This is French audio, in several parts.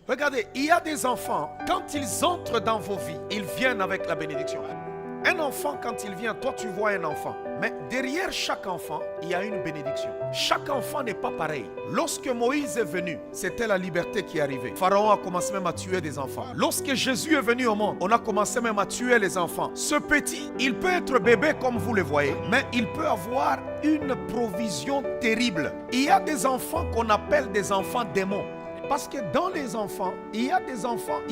Regardez, il y a des enfants, quand ils entrent dans vos vies, ils viennent avec la bénédiction. Un enfant, quand il vient, toi tu vois un enfant. Mais derrière chaque enfant, il y a une bénédiction. Chaque enfant n'est pas pareil. Lorsque Moïse est venu, c'était la liberté qui est arrivée. Pharaon a commencé même à tuer des enfants. Lorsque Jésus est venu au monde, on a commencé même à tuer les enfants. Ce petit, il peut être bébé comme vous le voyez, mais il peut avoir une provision terrible. Il y a des enfants qu'on appelle des enfants démons. Parce que dans les enfants, il y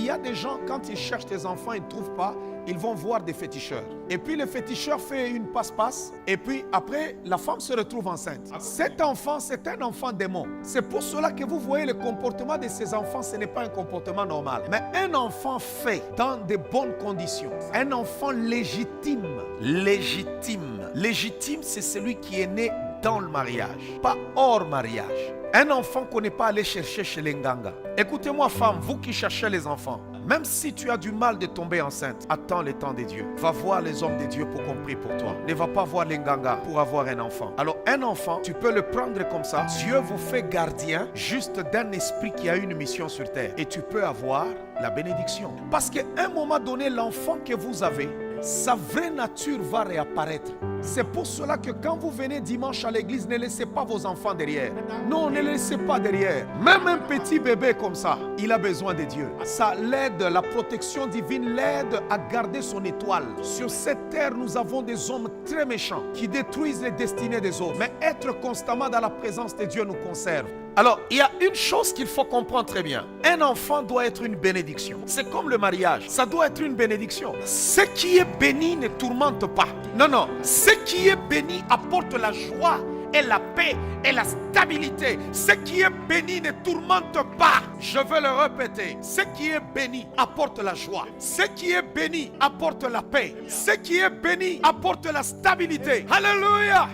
a des gens, quand ils cherchent des enfants, ils ne trouvent pas, ils vont voir des féticheurs. Et puis le féticheur fait une passe-passe, et puis après, la femme se retrouve enceinte. Cet enfant, c'est un enfant démon. C'est pour cela que vous voyez le comportement de ces enfants, ce n'est pas un comportement normal. Mais un enfant fait dans de bonnes conditions, un enfant légitime. Légitime, c'est celui qui est né dans le mariage, pas hors mariage. Un enfant qu'on n'est pas allé chercher chez les nganga. Écoutez-moi, femme, vous qui cherchez les enfants, même si tu as du mal de tomber enceinte, attends le temps de Dieu. Va voir les hommes de Dieu pour qu'on prie pour toi. Ne va pas voir les nganga pour avoir un enfant. Alors un enfant, tu peux le prendre comme ça. Dieu vous fait gardien juste d'un esprit qui a une mission sur terre. Et tu peux avoir la bénédiction. Parce qu'à un moment donné, l'enfant que vous avez, sa vraie nature va réapparaître. C'est pour cela que quand vous venez dimanche à l'église, ne laissez pas vos enfants derrière. Non, ne les laissez pas derrière. Même un petit bébé comme ça, il a besoin de Dieu. Ça l'aide, la protection divine l'aide à garder son étoile. Sur cette terre, nous avons des hommes très méchants qui détruisent les destinées des autres. Mais être constamment dans la présence de Dieu nous conserve. Alors, il y a une chose qu'il faut comprendre très bien. Un enfant doit être une bénédiction. C'est comme le mariage. Ça doit être une bénédiction. Ce qui est béni ne tourmente pas. Non, non. Ce qui est béni apporte la joie et la paix et la stabilité. Ce qui est béni ne tourmente pas. Je vais le répéter. Ce qui est béni apporte la joie. Ce qui est béni apporte la paix. Ce qui est béni apporte la stabilité. Alléluia.